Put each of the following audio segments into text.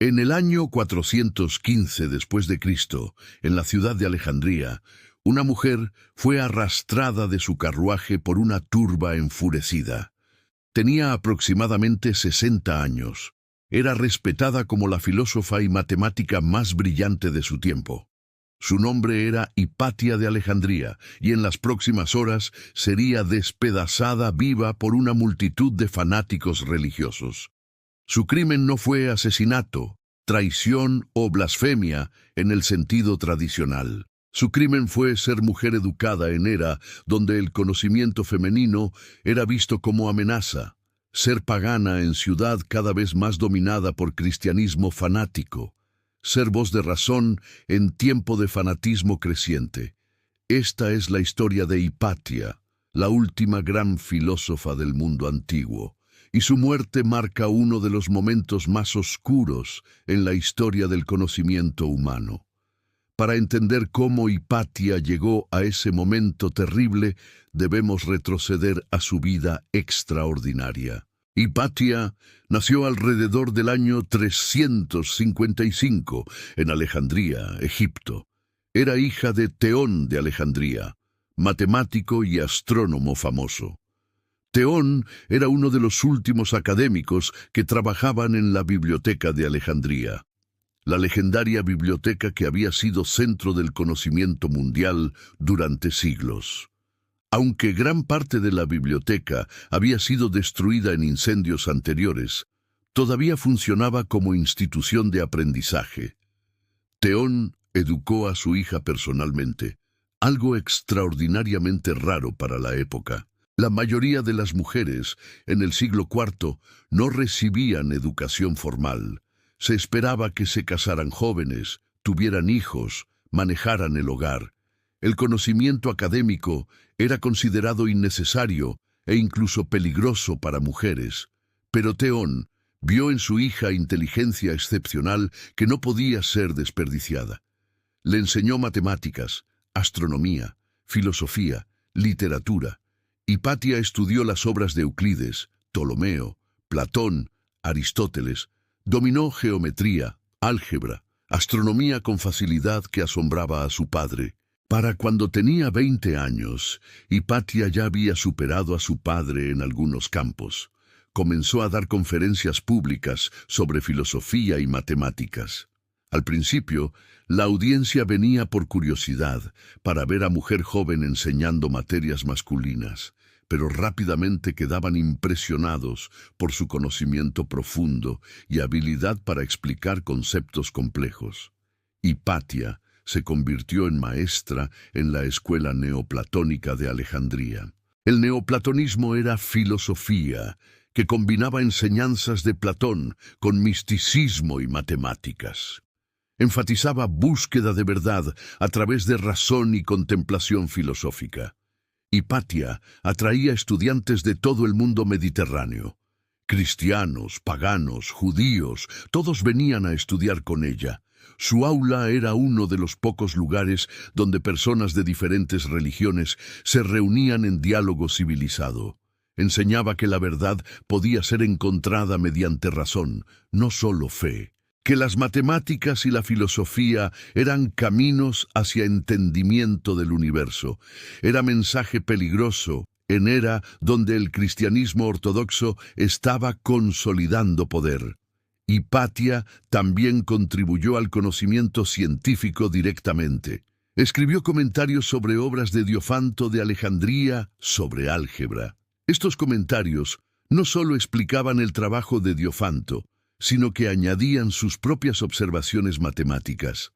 En el año 415 después de Cristo, en la ciudad de Alejandría, una mujer fue arrastrada de su carruaje por una turba enfurecida. Tenía aproximadamente 60 años. Era respetada como la filósofa y matemática más brillante de su tiempo. Su nombre era Hipatia de Alejandría, y en las próximas horas sería despedazada viva por una multitud de fanáticos religiosos. Su crimen no fue asesinato, traición o blasfemia en el sentido tradicional. Su crimen fue ser mujer educada en era donde el conocimiento femenino era visto como amenaza, ser pagana en ciudad cada vez más dominada por cristianismo fanático, ser voz de razón en tiempo de fanatismo creciente. Esta es la historia de Hipatia, la última gran filósofa del mundo antiguo, y su muerte marca uno de los momentos más oscuros en la historia del conocimiento humano. Para entender cómo Hipatia llegó a ese momento terrible, debemos retroceder a su vida extraordinaria. Hipatia nació alrededor del año 355 en Alejandría, Egipto. Era hija de Teón de Alejandría, matemático y astrónomo famoso. Teón era uno de los últimos académicos que trabajaban en la biblioteca de Alejandría, la legendaria biblioteca que había sido centro del conocimiento mundial durante siglos. Aunque gran parte de la biblioteca había sido destruida en incendios anteriores, todavía funcionaba como institución de aprendizaje. Teón educó a su hija personalmente, algo extraordinariamente raro para la época. La mayoría de las mujeres en el siglo IV no recibían educación formal. Se esperaba que se casaran jóvenes, tuvieran hijos, manejaran el hogar. El conocimiento académico era considerado innecesario e incluso peligroso para mujeres. Pero Teón vio en su hija inteligencia excepcional que no podía ser desperdiciada. Le enseñó matemáticas, astronomía, filosofía, literatura. Hipatia estudió las obras de Euclides, Ptolomeo, Platón, Aristóteles. Dominó geometría, álgebra, astronomía con facilidad que asombraba a su padre. Para cuando tenía 20 años, Hipatia ya había superado a su padre en algunos campos. Comenzó a dar conferencias públicas sobre filosofía y matemáticas. Al principio, la audiencia venía por curiosidad, para ver a mujer joven enseñando materias masculinas, pero rápidamente quedaban impresionados por su conocimiento profundo y habilidad para explicar conceptos complejos. Hipatia se convirtió en maestra en la escuela neoplatónica de Alejandría. El neoplatonismo era filosofía que combinaba enseñanzas de Platón con misticismo y matemáticas. Enfatizaba búsqueda de verdad a través de razón y contemplación filosófica. Hipatia atraía estudiantes de todo el mundo mediterráneo. Cristianos, paganos, judíos, todos venían a estudiar con ella. Su aula era uno de los pocos lugares donde personas de diferentes religiones se reunían en diálogo civilizado. Enseñaba que la verdad podía ser encontrada mediante razón, no solo fe. Que las matemáticas y la filosofía eran caminos hacia entendimiento del universo. Era mensaje peligroso en era donde el cristianismo ortodoxo estaba consolidando poder. Hipatia también contribuyó al conocimiento científico directamente. Escribió comentarios sobre obras de Diofanto de Alejandría sobre álgebra. Estos comentarios no solo explicaban el trabajo de Diofanto, sino que añadían sus propias observaciones matemáticas.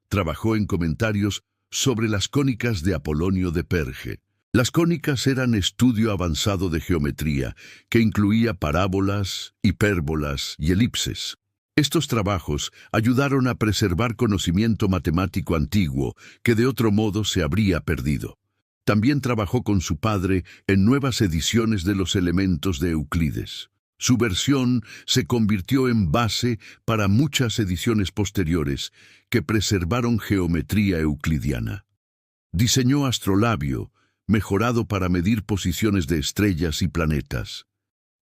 Trabajó en comentarios sobre las cónicas de Apolonio de Perge. Las cónicas eran estudio avanzado de geometría, que incluía parábolas, hipérbolas y elipses. Estos trabajos ayudaron a preservar conocimiento matemático antiguo, que de otro modo se habría perdido. También trabajó con su padre en nuevas ediciones de los elementos de Euclides. Su versión se convirtió en base para muchas ediciones posteriores que preservaron geometría euclidiana. Diseñó astrolabio, mejorado para medir posiciones de estrellas y planetas.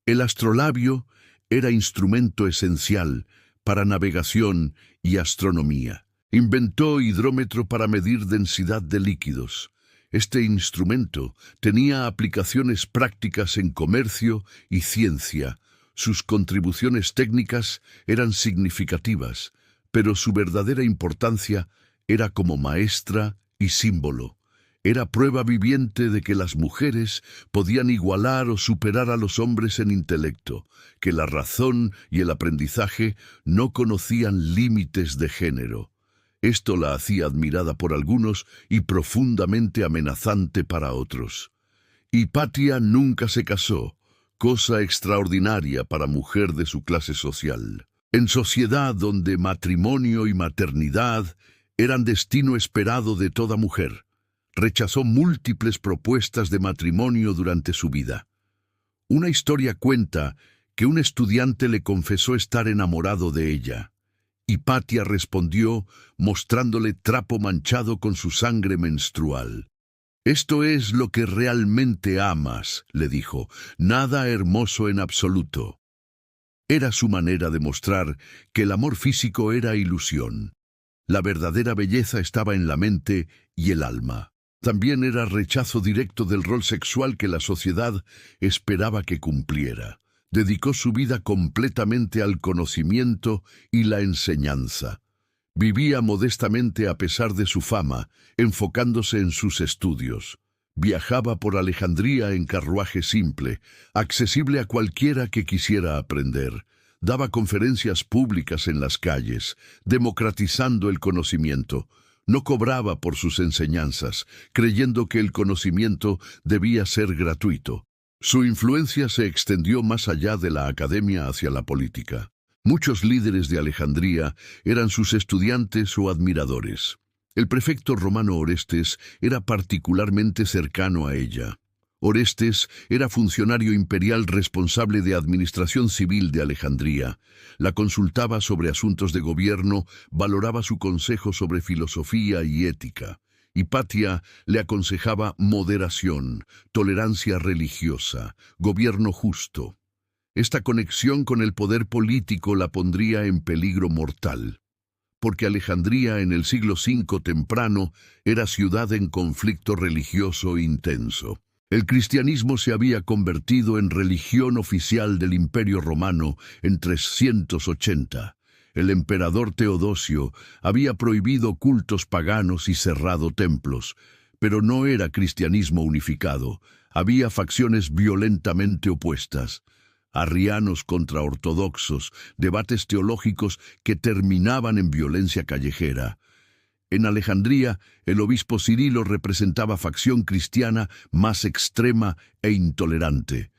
El astrolabio era instrumento esencial para navegación y astronomía. Inventó hidrómetro para medir densidad de líquidos. Este instrumento tenía aplicaciones prácticas en comercio y ciencia. Sus contribuciones técnicas eran significativas, pero su verdadera importancia era como maestra y símbolo. Era prueba viviente de que las mujeres podían igualar o superar a los hombres en intelecto, que la razón y el aprendizaje no conocían límites de género. Esto la hacía admirada por algunos y profundamente amenazante para otros. Hipatia nunca se casó, cosa extraordinaria para mujer de su clase social. En sociedad donde matrimonio y maternidad eran destino esperado de toda mujer, rechazó múltiples propuestas de matrimonio durante su vida. Una historia cuenta que un estudiante le confesó estar enamorado de ella. Hipatia respondió mostrándole trapo manchado con su sangre menstrual. «Esto es lo que realmente amas», le dijo, «nada hermoso en absoluto». Era su manera de mostrar que el amor físico era ilusión. La verdadera belleza estaba en la mente y el alma. También era rechazo directo del rol sexual que la sociedad esperaba que cumpliera. Dedicó su vida completamente al conocimiento y la enseñanza. Vivía modestamente a pesar de su fama, enfocándose en sus estudios. Viajaba por Alejandría en carruaje simple, accesible a cualquiera que quisiera aprender. Daba conferencias públicas en las calles, democratizando el conocimiento. No cobraba por sus enseñanzas, creyendo que el conocimiento debía ser gratuito. Su influencia se extendió más allá de la academia hacia la política. Muchos líderes de Alejandría eran sus estudiantes o admiradores. El prefecto romano Orestes era particularmente cercano a ella. Orestes era funcionario imperial responsable de administración civil de Alejandría. La consultaba sobre asuntos de gobierno, valoraba su consejo sobre filosofía y ética. Hipatia le aconsejaba moderación, tolerancia religiosa, gobierno justo. Esta conexión con el poder político la pondría en peligro mortal, porque Alejandría en el siglo V temprano era ciudad en conflicto religioso intenso. El cristianismo se había convertido en religión oficial del Imperio Romano en 380. El emperador Teodosio había prohibido cultos paganos y cerrado templos, pero no era cristianismo unificado. Había facciones violentamente opuestas. Arrianos contra ortodoxos, debates teológicos que terminaban en violencia callejera. En Alejandría, el obispo Cirilo representaba facción cristiana más extrema e intolerante.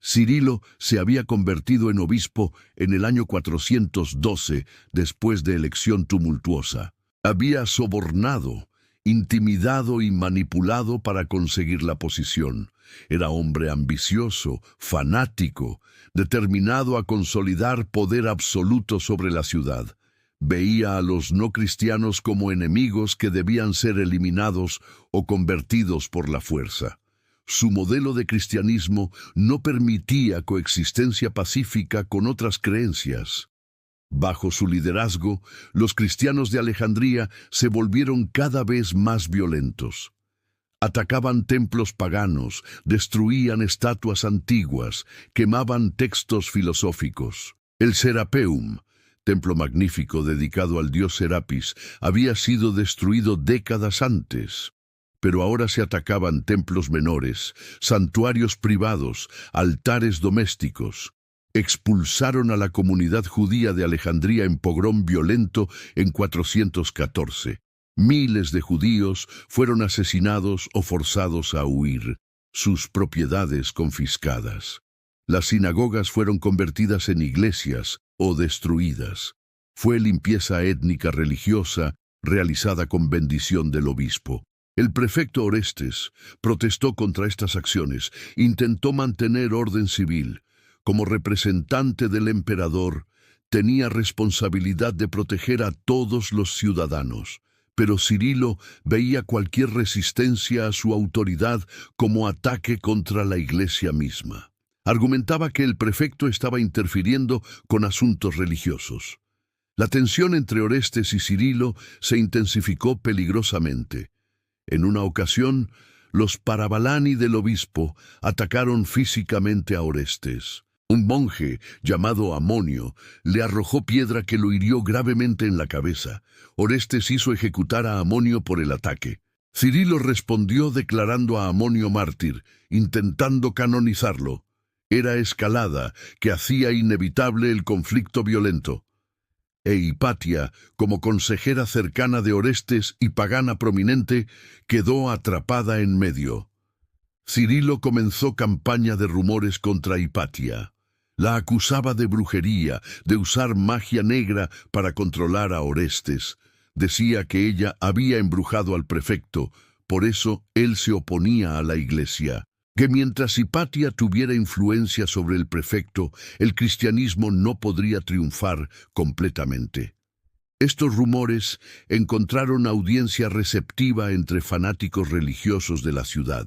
Cirilo se había convertido en obispo en el año 412, después de elección tumultuosa. Había sobornado, intimidado y manipulado para conseguir la posición. Era hombre ambicioso, fanático, determinado a consolidar poder absoluto sobre la ciudad. Veía a los no cristianos como enemigos que debían ser eliminados o convertidos por la fuerza. Su modelo de cristianismo no permitía coexistencia pacífica con otras creencias. Bajo su liderazgo, los cristianos de Alejandría se volvieron cada vez más violentos. Atacaban templos paganos, destruían estatuas antiguas, quemaban textos filosóficos. El Serapeum, templo magnífico dedicado al dios Serapis, había sido destruido décadas antes. Pero ahora se atacaban templos menores, santuarios privados, altares domésticos. Expulsaron a la comunidad judía de Alejandría en pogrón violento en 414. Miles de judíos fueron asesinados o forzados a huir, sus propiedades confiscadas. Las sinagogas fueron convertidas en iglesias o destruidas. Fue limpieza étnica religiosa realizada con bendición del obispo. El prefecto Orestes protestó contra estas acciones, intentó mantener orden civil. Como representante del emperador, tenía responsabilidad de proteger a todos los ciudadanos. Pero Cirilo veía cualquier resistencia a su autoridad como ataque contra la iglesia misma. Argumentaba que el prefecto estaba interfiriendo con asuntos religiosos. La tensión entre Orestes y Cirilo se intensificó peligrosamente. En una ocasión, los Parabalani del obispo atacaron físicamente a Orestes. Un monje, llamado Amonio, le arrojó piedra que lo hirió gravemente en la cabeza. Orestes hizo ejecutar a Amonio por el ataque. Cirilo respondió declarando a Amonio mártir, intentando canonizarlo. Era escalada que hacía inevitable el conflicto violento. E Hipatia, como consejera cercana de Orestes y pagana prominente, quedó atrapada en medio. Cirilo comenzó campaña de rumores contra Hipatia. La acusaba de brujería, de usar magia negra para controlar a Orestes. Decía que ella había embrujado al prefecto, por eso él se oponía a la iglesia. Que mientras Hipatia tuviera influencia sobre el prefecto, el cristianismo no podría triunfar completamente. Estos rumores encontraron audiencia receptiva entre fanáticos religiosos de la ciudad.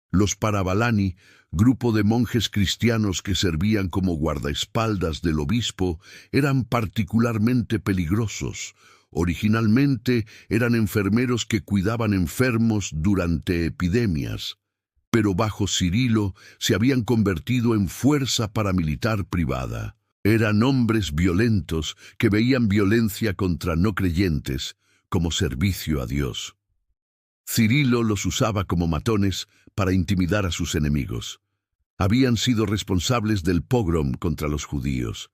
Los Parabalani, grupo de monjes cristianos que servían como guardaespaldas del obispo, eran particularmente peligrosos. Originalmente eran enfermeros que cuidaban enfermos durante epidemias, pero bajo Cirilo se habían convertido en fuerza paramilitar privada. Eran hombres violentos que veían violencia contra no creyentes como servicio a Dios. Cirilo los usaba como matones para intimidar a sus enemigos. Habían sido responsables del pogrom contra los judíos.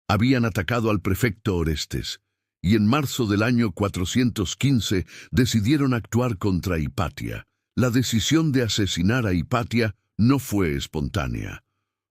Habían atacado al prefecto Orestes, y en marzo del año 415 decidieron actuar contra Hipatia. La decisión de asesinar a Hipatia no fue espontánea.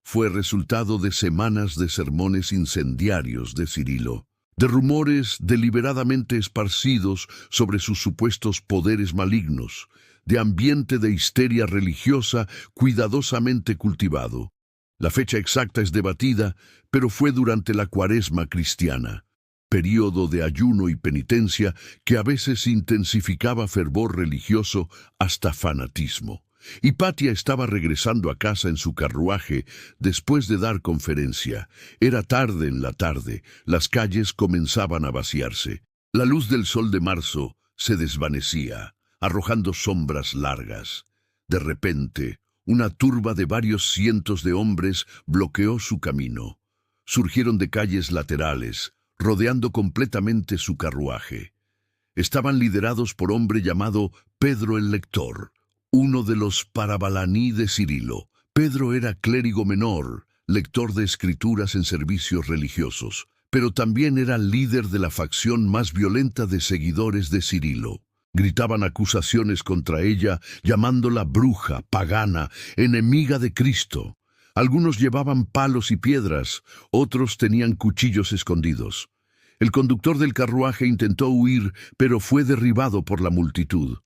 Fue resultado de semanas de sermones incendiarios de Cirilo, de rumores deliberadamente esparcidos sobre sus supuestos poderes malignos, de ambiente de histeria religiosa cuidadosamente cultivado. La fecha exacta es debatida, pero fue durante la Cuaresma cristiana, período de ayuno y penitencia que a veces intensificaba fervor religioso hasta fanatismo. Hipatia estaba regresando a casa en su carruaje después de dar conferencia. Era tarde en la tarde, las calles comenzaban a vaciarse. La luz del sol de marzo se desvanecía, arrojando sombras largas. De repente, una turba de varios cientos de hombres bloqueó su camino. Surgieron de calles laterales, rodeando completamente su carruaje. Estaban liderados por hombre llamado Pedro el Lector, uno de los Parabalani de Cirilo. Pedro era clérigo menor, lector de escrituras en servicios religiosos, pero también era líder de la facción más violenta de seguidores de Cirilo. Gritaban acusaciones contra ella, llamándola bruja, pagana, enemiga de Cristo. Algunos llevaban palos y piedras, otros tenían cuchillos escondidos. El conductor del carruaje intentó huir, pero fue derribado por la multitud.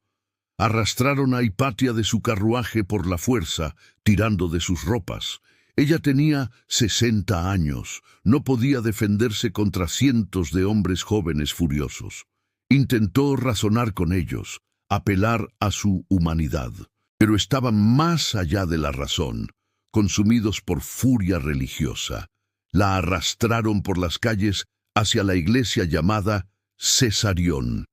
Arrastraron a Hipatia de su carruaje por la fuerza, tirando de sus ropas. Ella tenía 60 años, no podía defenderse contra cientos de hombres jóvenes furiosos. Intentó razonar con ellos, apelar a su humanidad, pero estaban más allá de la razón, consumidos por furia religiosa. La arrastraron por las calles hacia la iglesia llamada Cesarión.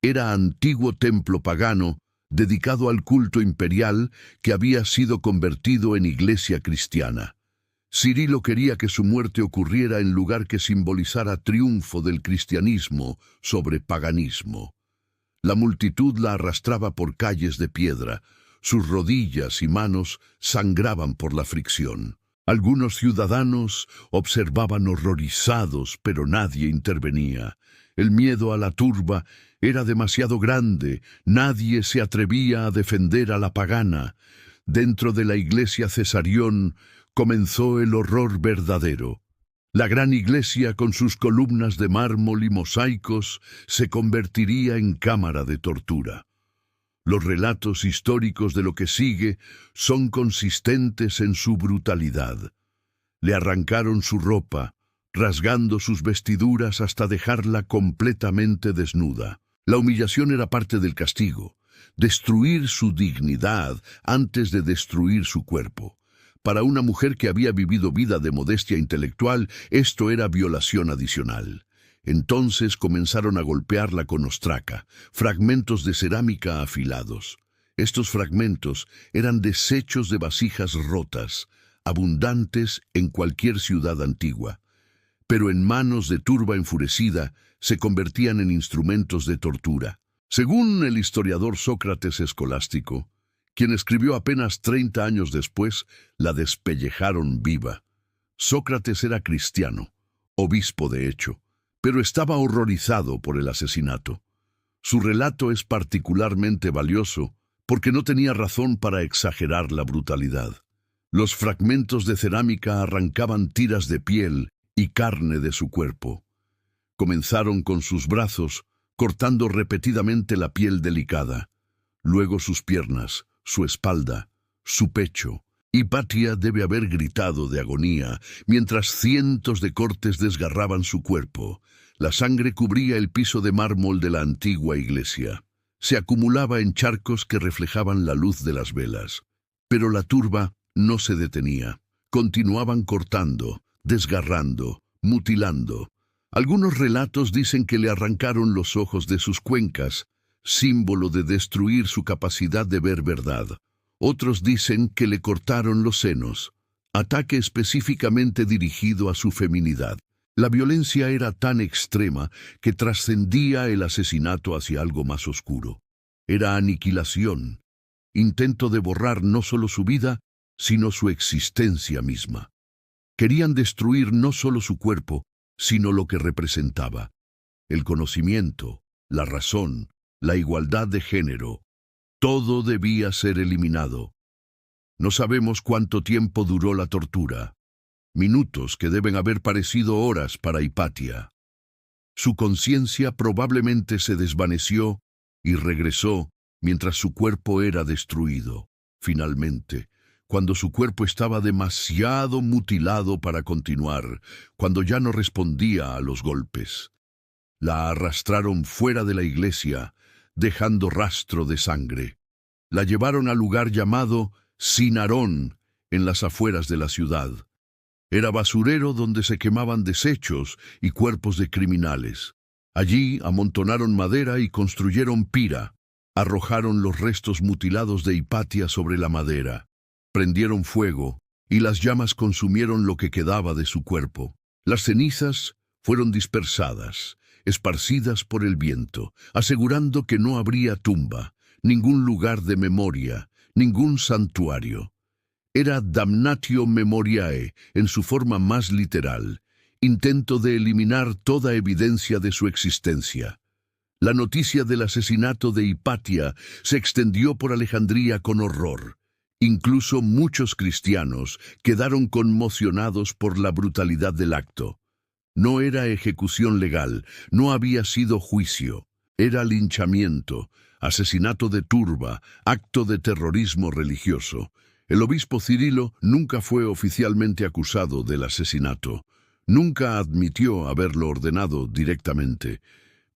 Era antiguo templo pagano dedicado al culto imperial que había sido convertido en iglesia cristiana. Cirilo quería que su muerte ocurriera en lugar que simbolizara triunfo del cristianismo sobre paganismo. La multitud la arrastraba por calles de piedra. Sus rodillas y manos sangraban por la fricción. Algunos ciudadanos observaban horrorizados, pero nadie intervenía. El miedo a la turba era demasiado grande. Nadie se atrevía a defender a la pagana. Dentro de la iglesia Cesarión comenzó el horror verdadero. La gran iglesia, con sus columnas de mármol y mosaicos, se convertiría en cámara de tortura. Los relatos históricos de lo que sigue son consistentes en su brutalidad. Le arrancaron su ropa, rasgando sus vestiduras hasta dejarla completamente desnuda. La humillación era parte del castigo, destruir su dignidad antes de destruir su cuerpo. Para una mujer que había vivido vida de modestia intelectual, esto era violación adicional. Entonces comenzaron a golpearla con ostraca, fragmentos de cerámica afilados. Estos fragmentos eran desechos de vasijas rotas, abundantes en cualquier ciudad antigua, pero en manos de turba enfurecida se convertían en instrumentos de tortura. Según el historiador Sócrates Escolástico, quien escribió apenas 30 años después, la despellejaron viva. Sócrates era cristiano, obispo de hecho, pero estaba horrorizado por el asesinato. Su relato es particularmente valioso porque no tenía razón para exagerar la brutalidad. Los fragmentos de cerámica arrancaban tiras de piel y carne de su cuerpo. Comenzaron con sus brazos, cortando repetidamente la piel delicada, luego sus piernas, su espalda, su pecho. Hipatia debe haber gritado de agonía, mientras cientos de cortes desgarraban su cuerpo. La sangre cubría el piso de mármol de la antigua iglesia. Se acumulaba en charcos que reflejaban la luz de las velas. Pero la turba no se detenía. Continuaban cortando, desgarrando, mutilando. Algunos relatos dicen que le arrancaron los ojos de sus cuencas, símbolo de destruir su capacidad de ver verdad. Otros dicen que le cortaron los senos, ataque específicamente dirigido a su feminidad. La violencia era tan extrema que trascendía el asesinato hacia algo más oscuro. Era aniquilación, intento de borrar no solo su vida, sino su existencia misma. Querían destruir no solo su cuerpo, sino lo que representaba: el conocimiento, la razón, la igualdad de género. Todo debía ser eliminado. No sabemos cuánto tiempo duró la tortura. Minutos que deben haber parecido horas para Hipatia. Su conciencia probablemente se desvaneció y regresó mientras su cuerpo era destruido. Finalmente, cuando su cuerpo estaba demasiado mutilado para continuar, cuando ya no respondía a los golpes, la arrastraron fuera de la iglesia, dejando rastro de sangre. La llevaron al lugar llamado Cinarón, en las afueras de la ciudad. Era basurero donde se quemaban desechos y cuerpos de criminales. Allí amontonaron madera y construyeron pira. Arrojaron los restos mutilados de Hipatia sobre la madera. Prendieron fuego y las llamas consumieron lo que quedaba de su cuerpo. Las cenizas fueron dispersadas, esparcidas por el viento, asegurando que no habría tumba, ningún lugar de memoria, ningún santuario. Era damnatio memoriae en su forma más literal, intento de eliminar toda evidencia de su existencia. La noticia del asesinato de Hipatia se extendió por Alejandría con horror. Incluso muchos cristianos quedaron conmocionados por la brutalidad del acto. No era ejecución legal, no había sido juicio. Era linchamiento, asesinato de turba, acto de terrorismo religioso. El obispo Cirilo nunca fue oficialmente acusado del asesinato. Nunca admitió haberlo ordenado directamente.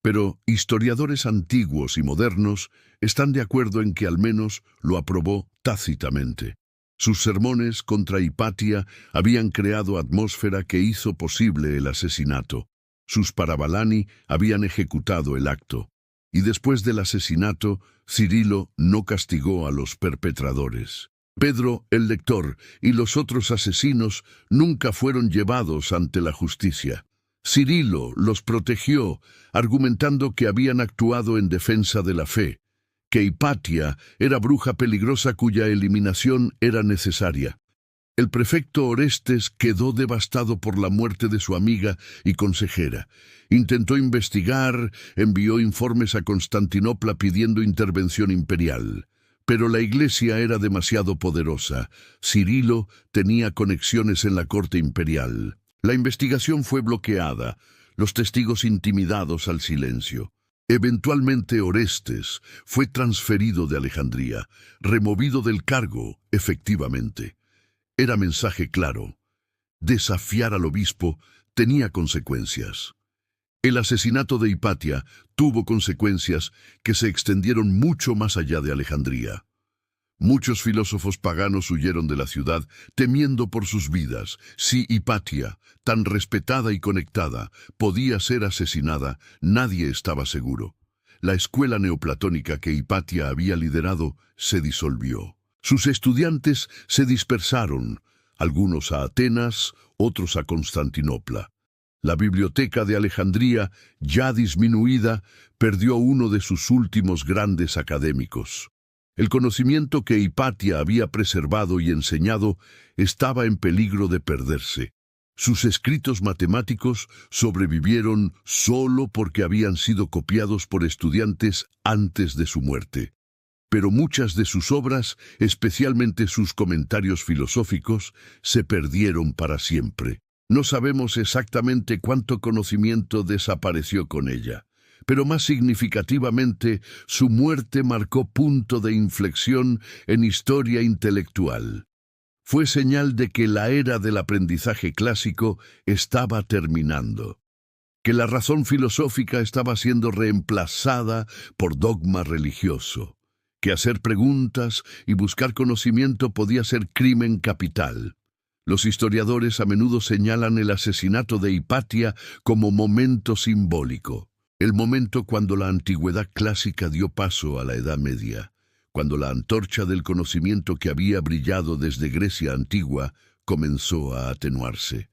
Pero historiadores antiguos y modernos están de acuerdo en que al menos lo aprobó tácitamente. Sus sermones contra Hipatia habían creado atmósfera que hizo posible el asesinato. Sus parabalani habían ejecutado el acto. Y después del asesinato, Cirilo no castigó a los perpetradores. Pedro, el lector, y los otros asesinos nunca fueron llevados ante la justicia. Cirilo los protegió, argumentando que habían actuado en defensa de la fe, que Hipatia era bruja peligrosa cuya eliminación era necesaria. El prefecto Orestes quedó devastado por la muerte de su amiga y consejera. Intentó investigar, envió informes a Constantinopla pidiendo intervención imperial. Pero la iglesia era demasiado poderosa. Cirilo tenía conexiones en la corte imperial. La investigación fue bloqueada, los testigos intimidados al silencio. Eventualmente Orestes fue transferido de Alejandría, removido del cargo, efectivamente. Era mensaje claro. Desafiar al obispo tenía consecuencias. El asesinato de Hipatia tuvo consecuencias que se extendieron mucho más allá de Alejandría. Muchos filósofos paganos huyeron de la ciudad temiendo por sus vidas. Si Hipatia, tan respetada y conectada, podía ser asesinada, nadie estaba seguro. La escuela neoplatónica que Hipatia había liderado se disolvió. Sus estudiantes se dispersaron, algunos a Atenas, otros a Constantinopla. La biblioteca de Alejandría, ya disminuida, perdió uno de sus últimos grandes académicos. El conocimiento que Hipatia había preservado y enseñado estaba en peligro de perderse. Sus escritos matemáticos sobrevivieron solo porque habían sido copiados por estudiantes antes de su muerte. Pero muchas de sus obras, especialmente sus comentarios filosóficos, se perdieron para siempre. No sabemos exactamente cuánto conocimiento desapareció con ella, pero más significativamente, su muerte marcó punto de inflexión en historia intelectual. Fue señal de que la era del aprendizaje clásico estaba terminando, que la razón filosófica estaba siendo reemplazada por dogma religioso, que hacer preguntas y buscar conocimiento podía ser crimen capital. Los historiadores a menudo señalan el asesinato de Hipatia como momento simbólico, el momento cuando la antigüedad clásica dio paso a la Edad Media, cuando la antorcha del conocimiento que había brillado desde Grecia antigua comenzó a atenuarse.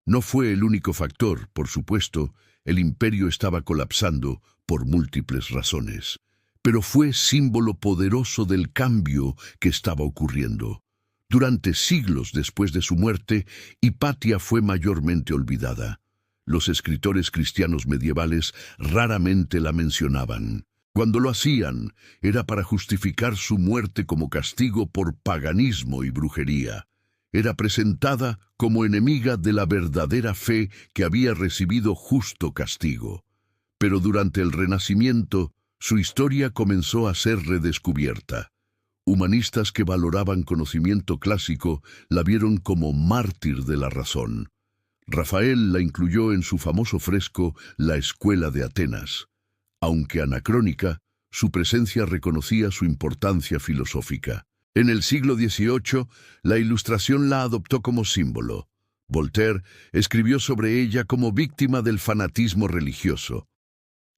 No fue el único factor, por supuesto, el imperio estaba colapsando por múltiples razones, pero fue símbolo poderoso del cambio que estaba ocurriendo. Durante siglos después de su muerte, Hipatia fue mayormente olvidada. Los escritores cristianos medievales raramente la mencionaban. Cuando lo hacían, era para justificar su muerte como castigo por paganismo y brujería. Era presentada como enemiga de la verdadera fe que había recibido justo castigo. Pero durante el Renacimiento, su historia comenzó a ser redescubierta. Humanistas que valoraban conocimiento clásico la vieron como mártir de la razón. Rafael la incluyó en su famoso fresco La Escuela de Atenas. Aunque anacrónica, su presencia reconocía su importancia filosófica. En el siglo XVIII, la Ilustración la adoptó como símbolo. Voltaire escribió sobre ella como víctima del fanatismo religioso.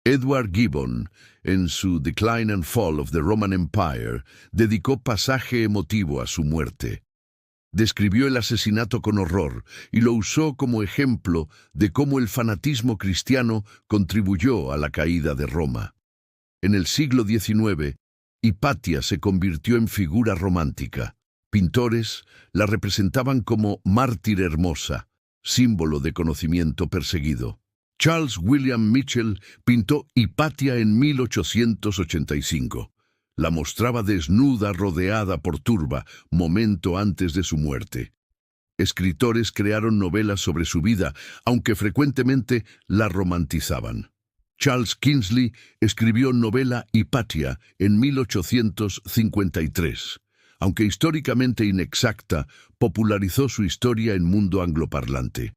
Edward Gibbon, en su Decline and Fall of the Roman Empire, dedicó pasaje emotivo a su muerte. Describió el asesinato con horror y lo usó como ejemplo de cómo el fanatismo cristiano contribuyó a la caída de Roma. En el siglo XIX, Hipatia se convirtió en figura romántica. Pintores la representaban como mártir hermosa, símbolo de conocimiento perseguido. Charles William Mitchell pintó Hipatia en 1885. La mostraba desnuda rodeada por turba, momento antes de su muerte. Escritores crearon novelas sobre su vida, aunque frecuentemente la romantizaban. Charles Kingsley escribió novela Hipatia en 1853. Aunque históricamente inexacta, popularizó su historia en mundo angloparlante.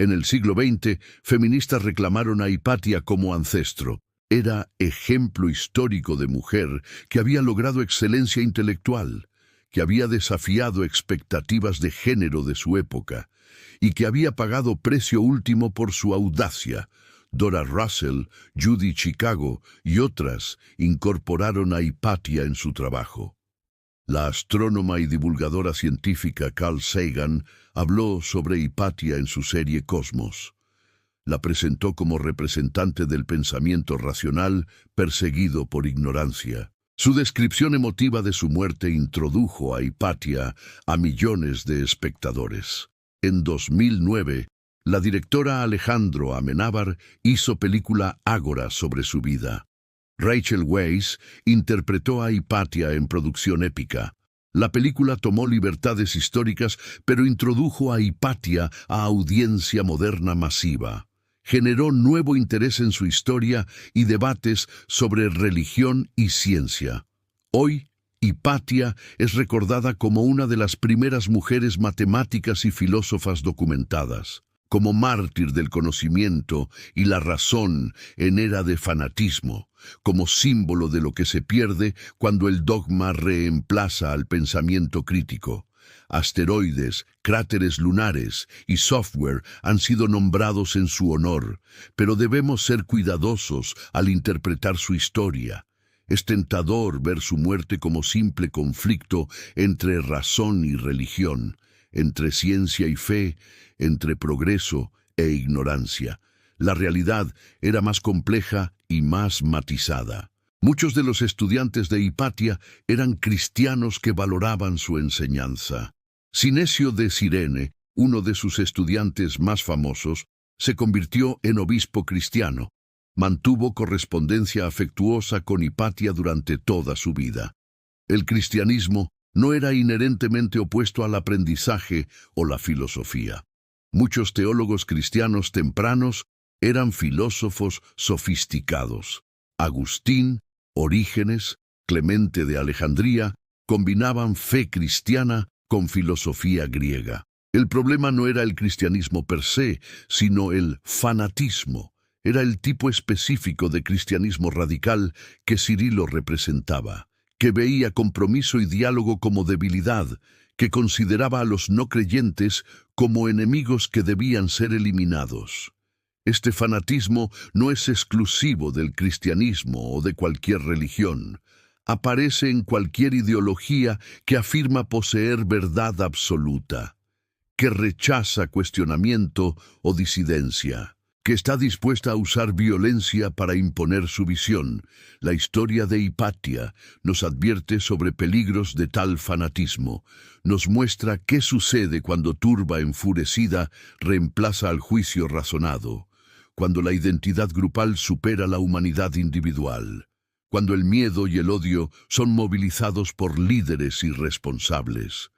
En el siglo XX, feministas reclamaron a Hipatia como ancestro. Era ejemplo histórico de mujer que había logrado excelencia intelectual, que había desafiado expectativas de género de su época y que había pagado precio último por su audacia. Dora Russell, Judy Chicago y otras incorporaron a Hipatia en su trabajo. La astrónoma y divulgadora científica Carl Sagan habló sobre Hipatia en su serie Cosmos. La presentó como representante del pensamiento racional perseguido por ignorancia. Su descripción emotiva de su muerte introdujo a Hipatia a millones de espectadores. En 2009, la directora Alejandro Amenábar hizo película Ágora sobre su vida. Rachel Weisz interpretó a Hipatia en producción épica. La película tomó libertades históricas, pero introdujo a Hipatia a audiencia moderna masiva. Generó nuevo interés en su historia y debates sobre religión y ciencia. Hoy, Hipatia es recordada como una de las primeras mujeres matemáticas y filósofas documentadas. como mártir del conocimiento y la razón en era de fanatismo, como símbolo de lo que se pierde cuando el dogma reemplaza al pensamiento crítico. Asteroides, cráteres lunares y software han sido nombrados en su honor, pero debemos ser cuidadosos al interpretar su historia. Es tentador ver su muerte como simple conflicto entre razón y religión, entre ciencia y fe, entre progreso e ignorancia. La realidad era más compleja y más matizada. Muchos de los estudiantes de Hipatia eran cristianos que valoraban su enseñanza. Sinesio de Cirene, uno de sus estudiantes más famosos, se convirtió en obispo cristiano. Mantuvo correspondencia afectuosa con Hipatia durante toda su vida. El cristianismo no era inherentemente opuesto al aprendizaje o la filosofía. Muchos teólogos cristianos tempranos eran filósofos sofisticados. Agustín, Orígenes, Clemente de Alejandría combinaban fe cristiana con filosofía griega. El problema no era el cristianismo per se, sino el fanatismo. Era el tipo específico de cristianismo radical que Cirilo representaba, que veía compromiso y diálogo como debilidad, que consideraba a los no creyentes como enemigos que debían ser eliminados. Este fanatismo no es exclusivo del cristianismo o de cualquier religión. Aparece en cualquier ideología que afirma poseer verdad absoluta, que rechaza cuestionamiento o disidencia, que está dispuesta a usar violencia para imponer su visión. La historia de Hipatia nos advierte sobre peligros de tal fanatismo. Nos muestra qué sucede cuando turba enfurecida reemplaza al juicio razonado, cuando la identidad grupal supera la humanidad individual, cuando el miedo y el odio son movilizados por líderes irresponsables.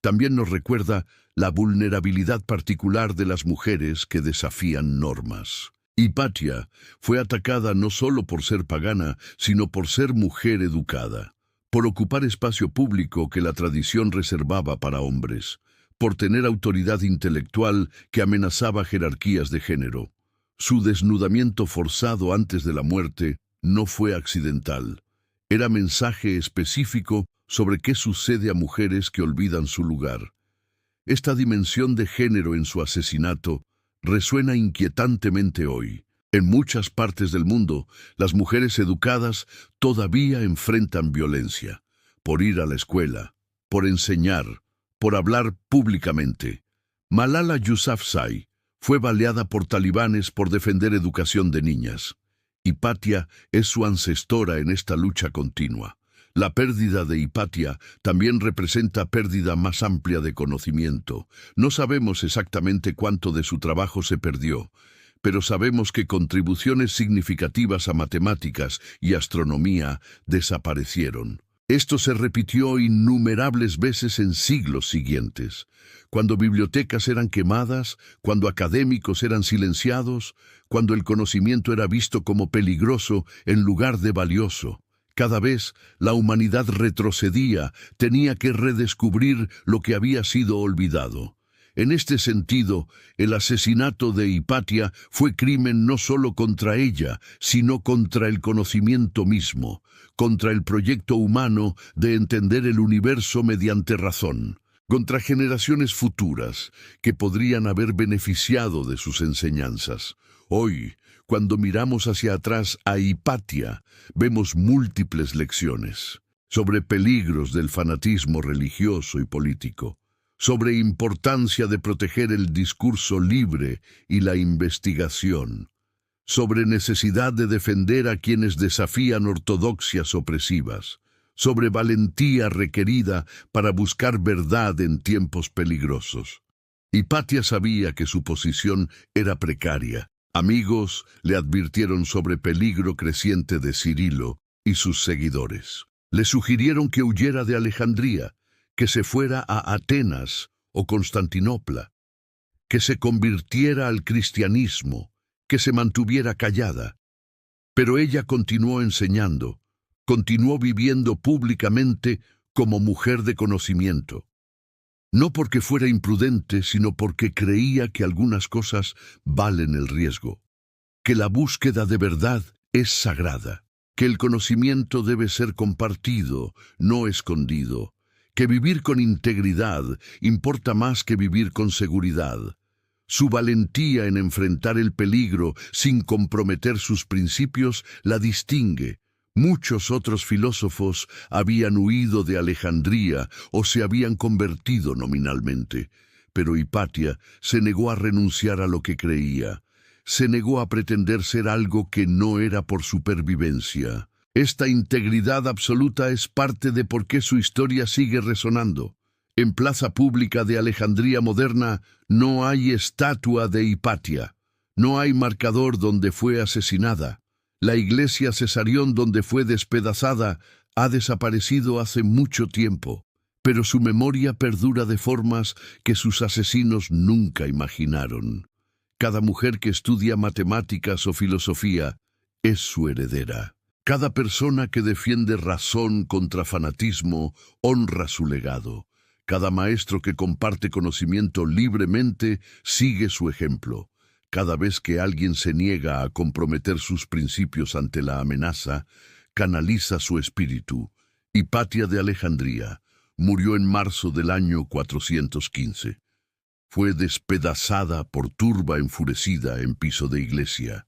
También nos recuerda la vulnerabilidad particular de las mujeres que desafían normas. Hipatia fue atacada no solo por ser pagana, sino por ser mujer educada, por ocupar espacio público que la tradición reservaba para hombres, por tener autoridad intelectual que amenazaba jerarquías de género. Su desnudamiento forzado antes de la muerte no fue accidental. Era mensaje específico sobre qué sucede a mujeres que olvidan su lugar. Esta dimensión de género en su asesinato resuena inquietantemente hoy. En muchas partes del mundo, las mujeres educadas todavía enfrentan violencia, por ir a la escuela, por enseñar, por hablar públicamente. Malala Yousafzai fue baleada por talibanes por defender educación de niñas. Hipatia es su ancestora en esta lucha continua. La pérdida de Hipatia también representa pérdida más amplia de conocimiento. No sabemos exactamente cuánto de su trabajo se perdió, pero sabemos que contribuciones significativas a matemáticas y astronomía desaparecieron. Esto se repitió innumerables veces en siglos siguientes, cuando bibliotecas eran quemadas, cuando académicos eran silenciados, cuando el conocimiento era visto como peligroso en lugar de valioso. Cada vez la humanidad retrocedía, tenía que redescubrir lo que había sido olvidado. En este sentido, el asesinato de Hipatia fue crimen no solo contra ella, sino contra el conocimiento mismo, contra el proyecto humano de entender el universo mediante razón, contra generaciones futuras que podrían haber beneficiado de sus enseñanzas. Hoy, cuando miramos hacia atrás a Hipatia, vemos múltiples lecciones sobre peligros del fanatismo religioso y político, sobre importancia de proteger el discurso libre y la investigación, sobre necesidad de defender a quienes desafían ortodoxias opresivas, sobre valentía requerida para buscar verdad en tiempos peligrosos. Hipatia sabía que su posición era precaria. Amigos le advirtieron sobre peligro creciente de Cirilo y sus seguidores. Le sugirieron que huyera de Alejandría, que se fuera a Atenas o Constantinopla, que se convirtiera al cristianismo, que se mantuviera callada. Pero ella continuó enseñando, continuó viviendo públicamente como mujer de conocimiento. no porque fuera imprudente, sino porque creía que algunas cosas valen el riesgo, que la búsqueda de verdad es sagrada, que el conocimiento debe ser compartido, no escondido, que vivir con integridad importa más que vivir con seguridad. Su valentía en enfrentar el peligro sin comprometer sus principios la distingue. Muchos otros filósofos habían huido de Alejandría o se habían convertido nominalmente, pero Hipatia se negó a renunciar a lo que creía. Se negó a pretender ser algo que no era por supervivencia. Esta integridad absoluta es parte de por qué su historia sigue resonando. En plaza pública de Alejandría moderna no hay estatua de Hipatia, no hay marcador donde fue asesinada. La iglesia Cesarión donde fue despedazada ha desaparecido hace mucho tiempo, pero su memoria perdura de formas que sus asesinos nunca imaginaron. Cada mujer que estudia matemáticas o filosofía es su heredera. Cada persona que defiende razón contra fanatismo honra su legado. Cada maestro que comparte conocimiento libremente sigue su ejemplo. Cada vez que alguien se niega a comprometer sus principios ante la amenaza, canaliza su espíritu. Hipatia de Alejandría murió en marzo del año 415. Fue despedazada por turba enfurecida en piso de iglesia.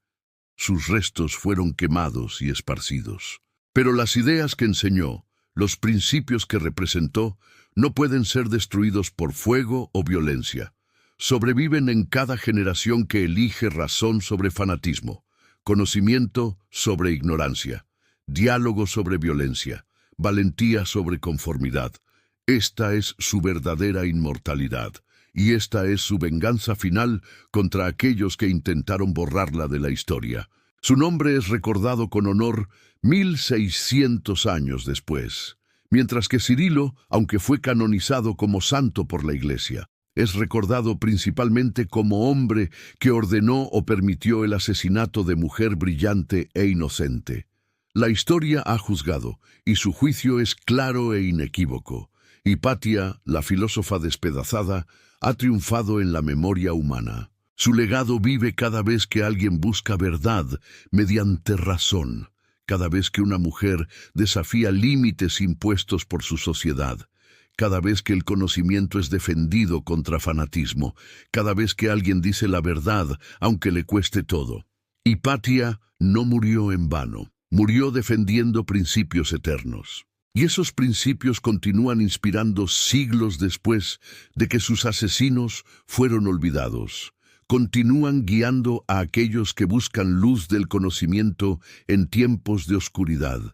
Sus restos fueron quemados y esparcidos. Pero las ideas que enseñó, los principios que representó, no pueden ser destruidos por fuego o violencia. Sobreviven en cada generación que elige razón sobre fanatismo, conocimiento sobre ignorancia, diálogo sobre violencia, valentía sobre conformidad. Esta es su verdadera inmortalidad, y esta es su venganza final contra aquellos que intentaron borrarla de la historia. Su nombre es recordado con honor 1600 años después, mientras que Cirilo, aunque fue canonizado como santo por la Iglesia, es recordado principalmente como hombre que ordenó o permitió el asesinato de mujer brillante e inocente. La historia ha juzgado, y su juicio es claro e inequívoco. Hipatia, la filósofa despedazada, ha triunfado en la memoria humana. Su legado vive cada vez que alguien busca verdad mediante razón, cada vez que una mujer desafía límites impuestos por su sociedad, cada vez que el conocimiento es defendido contra fanatismo, cada vez que alguien dice la verdad, aunque le cueste todo. Hipatia no murió en vano, murió defendiendo principios eternos. Y esos principios continúan inspirando siglos después de que sus asesinos fueron olvidados. Continúan guiando a aquellos que buscan luz del conocimiento en tiempos de oscuridad.